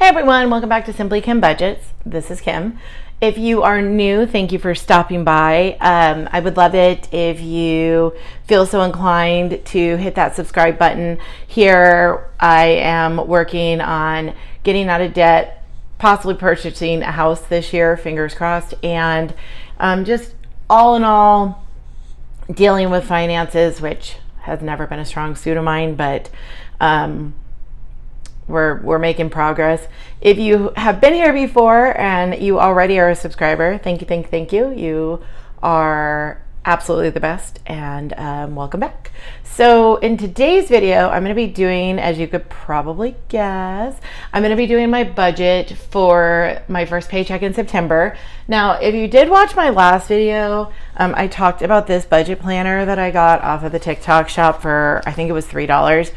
Hey everyone, welcome back to Simply Kim Budgets. This is Kim. If you are new, thank you for stopping by. I would love it if you feel so inclined to hit that subscribe button. Here I am working on getting out of debt, possibly purchasing a house this year, fingers crossed, and just all in all, dealing with finances, which has never been a strong suit of mine, but we're making progress. If you have been here before and you already are a subscriber, thank you. You are absolutely the best, and welcome back. So in today's video, I'm going to be doing, as you could probably guess, I'm going to be doing my budget for my first paycheck in September. Now, if you did watch my last video, I talked about this budget planner that I got off of the TikTok shop for, I think it was $3.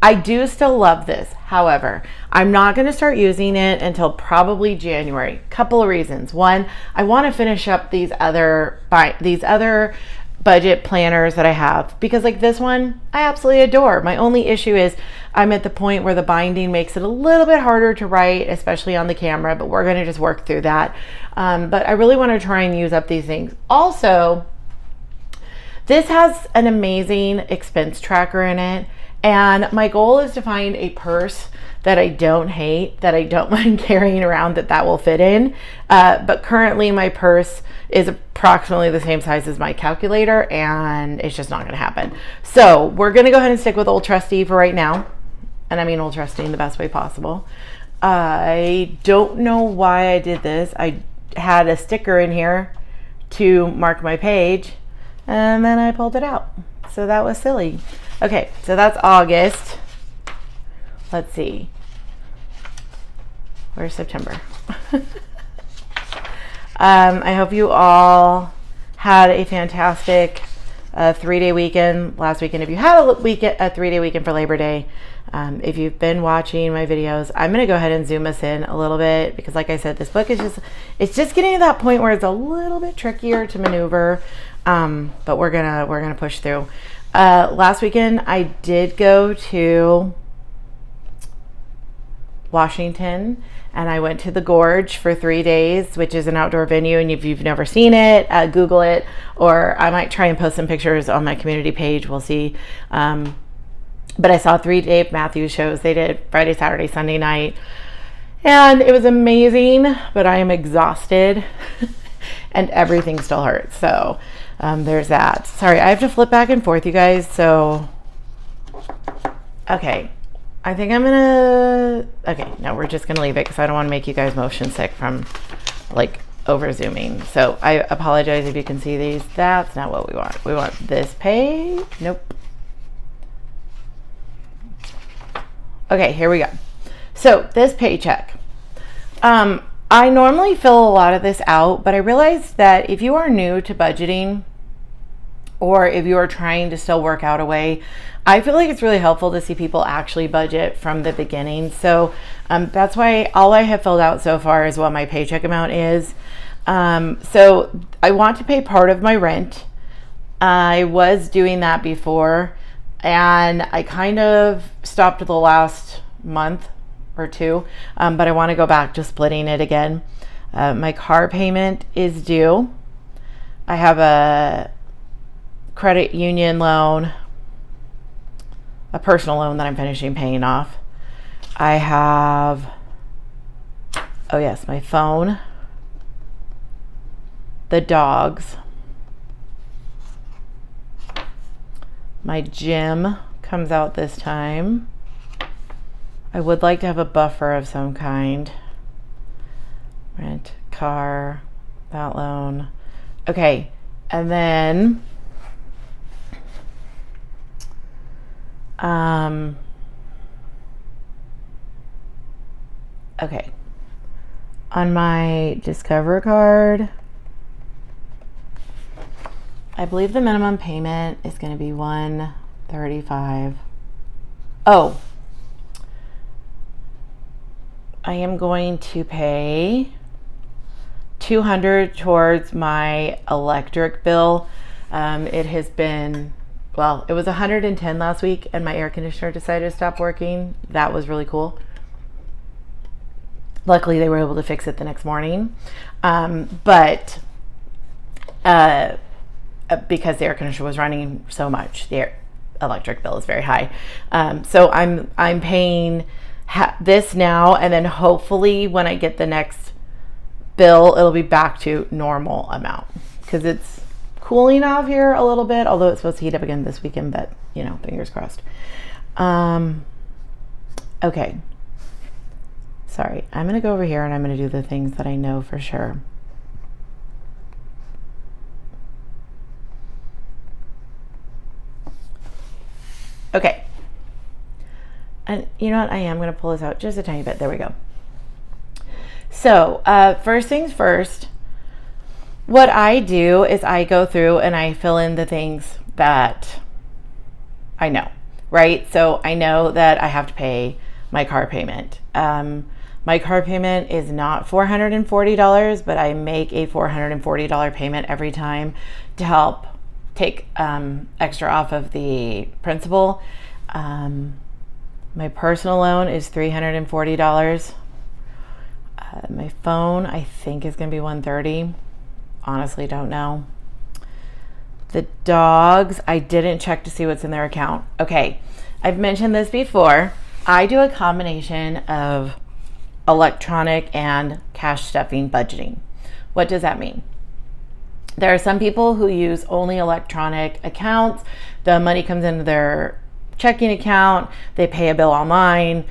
I do still love this. However, I'm not going to start using it until probably January. Couple of reasons. One, I want to finish up these other budget planners that I have, because like this one, I absolutely adore. My only issue is I'm at the point where the binding makes it a little bit harder to write, especially on the camera, but we're going to just work through that. But I really want to try and use up these things. Also, this has an amazing expense tracker in it. And my goal is to find a purse that I don't hate, that I don't mind carrying around, that will fit in. But currently my purse is approximately the same size as my calculator, and it's just not going to happen. So we're going to go ahead and stick with Old Trusty for right now. And I mean Old Trusty in the best way possible. I don't know why I did this. I had a sticker in here to mark my page, and then I pulled it out. So that was silly. Okay, so that's August. Let's see. Where's September? I hope you all had a fantastic 3-day weekend last weekend. If you had a 3-day weekend for Labor Day, if you've been watching my videos, I'm going to go ahead and zoom us in a little bit, because like I said, this book is just getting to that point where it's a little bit trickier to maneuver, but we're gonna push through. Last weekend I did go to Washington, and I went to the Gorge for 3 days, which is an outdoor venue, and if you've never seen it, Google it, or I might try and post some pictures on my community page. We'll see. But I saw 3 Dave Matthews shows. They did Friday, Saturday, Sunday night, and it was amazing, but I am exhausted and everything still hurts. So there's that. Sorry, I have to flip back and forth, you guys. So, okay. I think I'm okay, no, we're just gonna leave it because I don't want to make you guys motion sick from like over zooming. So I apologize if you can see these. That's not what we want. We want this page. Nope. Okay, here we go. So this paycheck. I normally fill a lot of this out, but I realized that if you are new to budgeting, or if you are trying to still work out a way, I feel like it's really helpful to see people actually budget from the beginning. So that's why all I have filled out so far is what my paycheck amount is. So I want to pay part of my rent. I was doing that before, and I kind of stopped the last month or two, but I want to go back to splitting it again. My car payment is due. I have a credit union loan, a personal loan that I'm finishing paying off. I have, oh yes, my phone, the dogs, my gym comes out this time. I would like to have a buffer of some kind. Rent, car, that loan. Okay, and then okay, on my Discover card, I believe the minimum payment is going to be $135. Oh, I am going to pay $200 towards my electric bill. It has been, well, it was 110 last week, and my air conditioner decided to stop working. That was really cool. Luckily, they were able to fix it the next morning. But because the air conditioner was running so much, the electric bill is very high. So I'm paying this now, and then hopefully when I get the next bill, it'll be back to normal amount, because it's cooling off here a little bit, although it's supposed to heat up again this weekend, but fingers crossed. Okay. Sorry, I'm going to go over here and I'm going to do the things that I know for sure. Okay. And you know what? I am going to pull this out just a tiny bit. There we go. So, first things first, what I do is I go through and I fill in the things that I know, right? So I know that I have to pay my car payment. My car payment is not $440, but I make a $440 payment every time to help take extra off of the principal. My personal loan is $340. My phone, I think, is going to be $130. Honestly, don't know. The dogs, I didn't check to see what's in their account. Okay, I've mentioned this before. I do a combination of electronic and cash stuffing budgeting. What does that mean? There are some people who use only electronic accounts. The money comes into their checking account, they pay a bill online,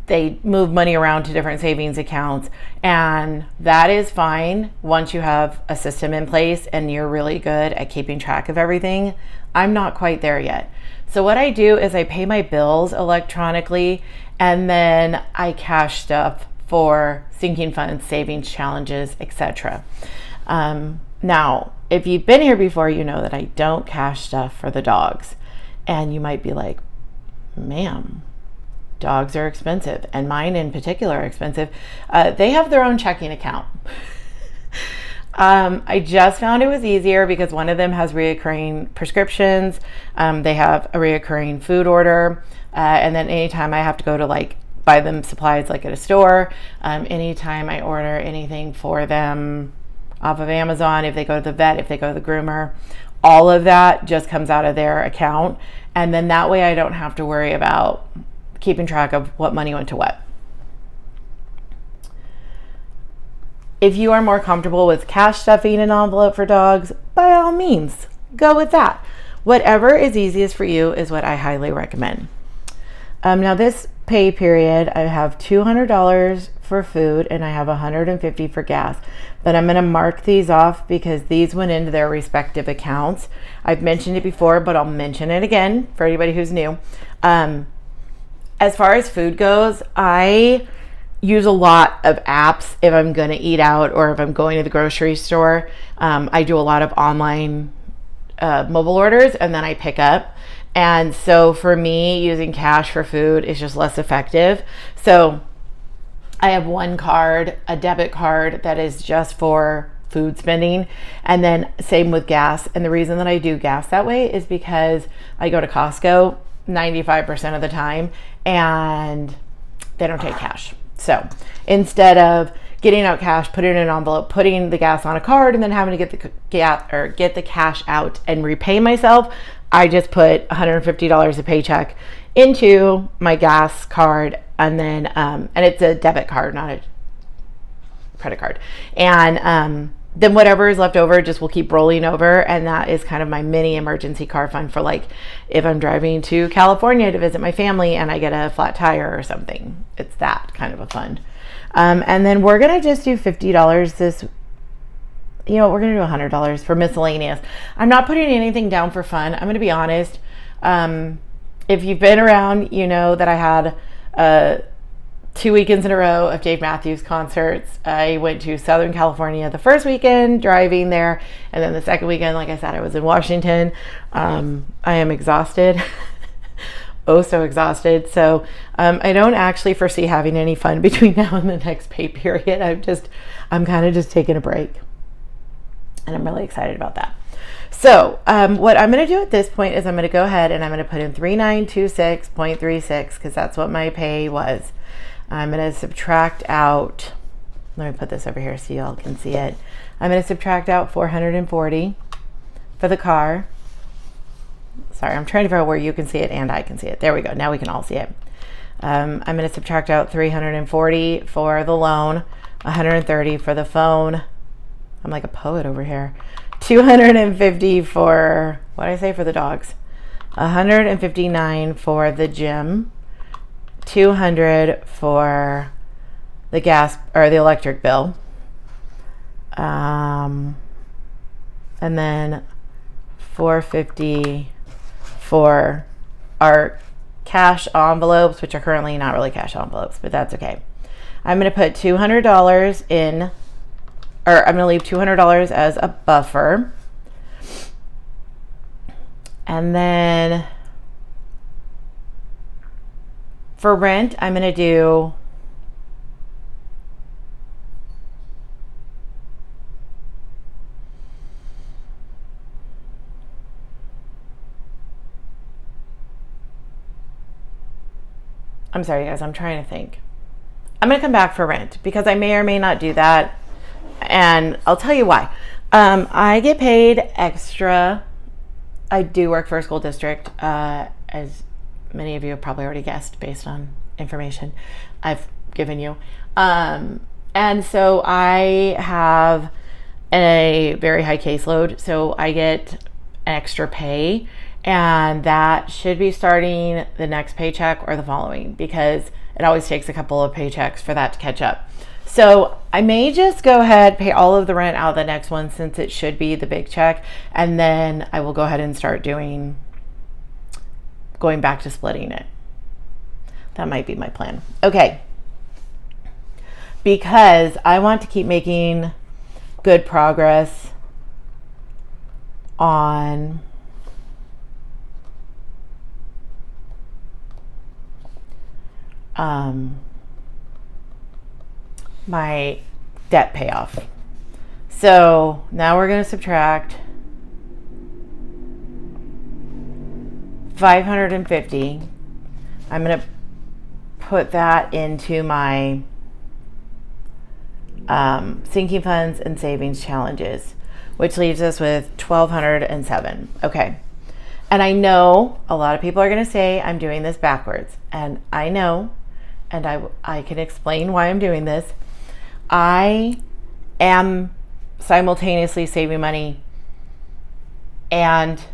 they move money around to different savings accounts, and that is fine once you have a system in place and you're really good at keeping track of everything. I'm not quite there yet. So what I do is I pay my bills electronically, and then I cash stuff for sinking funds, savings challenges, etc. Now, if you've been here before, you know that I don't cash stuff for the dogs. And you might be like, ma'am, dogs are expensive, and mine in particular are expensive. They have their own checking account. I just found it was easier because one of them has reoccurring prescriptions. They have a reoccurring food order. And then anytime I have to go to buy them supplies at a store, anytime I order anything for them off of Amazon, if they go to the vet, if they go to the groomer, all of that just comes out of their account. And then that way I don't have to worry about keeping track of what money went to what. If you are more comfortable with cash stuffing an envelope for dogs, by all means, go with that. Whatever is easiest for you is what I highly recommend. Now this pay period, I have $200 for food and I have $150 for gas, but I'm going to mark these off because these went into their respective accounts. I've mentioned it before, but I'll mention it again for anybody who's new. As far as food goes, I use a lot of apps if I'm going to eat out or if I'm going to the grocery store. I do a lot of online mobile orders and then I pick up. And so for me, using cash for food is just less effective. So I have one card, a debit card that is just for food spending, and then same with gas. And the reason that I do gas that way is because I go to Costco 95% of the time and they don't take cash. So instead of getting out cash, putting it in an envelope, putting the gas on a card, and then having to get the cash out and repay myself, I just put $150 a paycheck into my gas card, and then and it's a debit card, not a credit card. And then whatever is left over just will keep rolling over, and that is kind of my mini emergency car fund for if I'm driving to California to visit my family and I get a flat tire or something. It's that kind of a fund. And then we're gonna just do $50 this. We're gonna do $100 for miscellaneous. I'm not putting anything down for fun. I'm gonna be honest. If you've been around, you know that I had 2 weekends in a row of Dave Matthews concerts. I went to Southern California the first weekend, driving there, and then the second weekend, like I said, I was in Washington. I am exhausted. Oh, so exhausted. So I don't actually foresee having any fun between now and the next pay period. I'm kind of just taking a break. And I'm really excited about that. So what I'm going to do at this point is I'm going to go ahead and I'm going to put in 3926.36 because that's what my pay was. I'm going to subtract out, let me put this over here so y'all can see it. I'm going to subtract out 440 for the car. Sorry, I'm trying to figure out where you can see it and I can see it. There we go. Now we can all see it. I'm going to subtract out 340 for the loan, 130 for the phone. I'm like a poet over here. 250 for, what did I say for the dogs? 159 for the gym. 200 for the gas or the electric bill. And then 450 for our cash envelopes, which are currently not really cash envelopes, but that's okay. I'm going to put $200 in, or I'm going to leave $200 as a buffer. And then for rent, I'm going to do I'm sorry, guys, I'm trying to think. I'm going to come back for rent because I may or may not do that. And I'll tell you why. I get paid extra. I do work for a school district, as many of you have probably already guessed based on information I've given you. And so I have a very high caseload. So I get extra pay. And that should be starting the next paycheck or the following because it always takes a couple of paychecks for that to catch up. So I may just go ahead, pay all of the rent out of the next one since it should be the big check. And then I will go ahead and start going back to splitting it. That might be my plan. Okay. Because I want to keep making good progress on my debt payoff. So now we're going to subtract 550. I'm going to put that into my sinking funds and savings challenges, which leaves us with 1,207. Okay. And I know a lot of people are going to say I'm doing this backwards, and I know, and I can explain why I'm doing this. I am simultaneously saving money and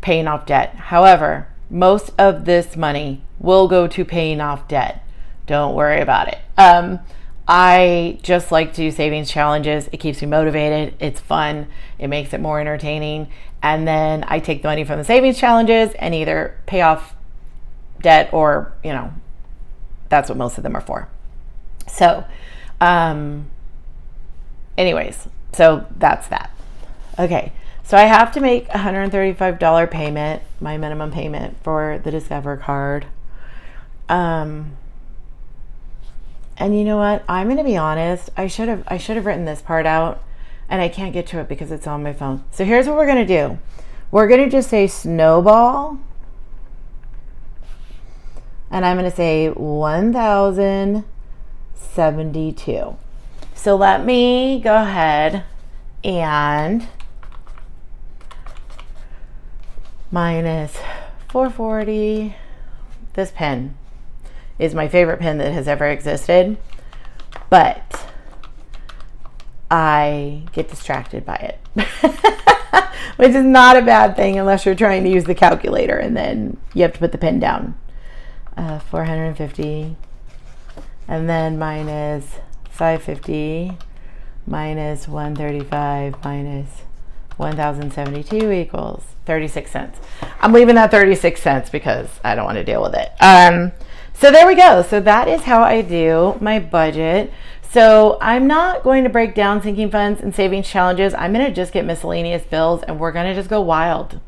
paying off debt. However, most of this money will go to paying off debt. Don't worry about it. I just like to do savings challenges. It keeps me motivated. It's fun. It makes it more entertaining. And then I take the money from the savings challenges and either pay off debt or, that's what most of them are for. So, anyways, so that's that. Okay. So I have to make $135 payment, my minimum payment for the Discover card. And you know what? I'm going to be honest. I should have written this part out, and I can't get to it because it's on my phone. So here's what we're going to do. We're going to just say snowball, and I'm going to say 1,072. So let me go ahead and minus 440. This pen is my favorite pen that has ever existed, but I get distracted by it, which is not a bad thing unless you're trying to use the calculator and then you have to put the pen down. 450, and then minus 550 minus 135 minus 1,072 equals 36 cents. I'm leaving that 36 cents because I don't want to deal with it. So there we go. So that is how I do my budget. So I'm not going to break down sinking funds and savings challenges. I'm going to just get miscellaneous bills and we're going to just go wild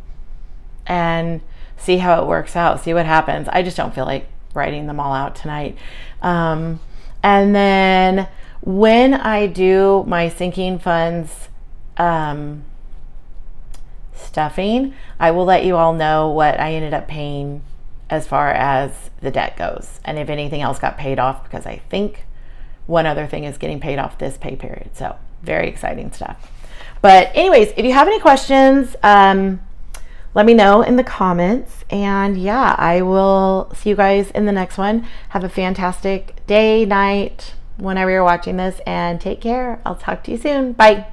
and see how it works out, see what happens. I just don't feel like writing them all out tonight. And then when I do my sinking funds stuffing. I will let you all know what I ended up paying as far as the debt goes, and if anything else got paid off, because I think one other thing is getting paid off this pay period. So very exciting stuff. But anyways, if you have any questions, let me know in the comments. And yeah, I will see you guys in the next one. Have a fantastic day, night, whenever you're watching this, and take care. I'll talk to you soon. Bye.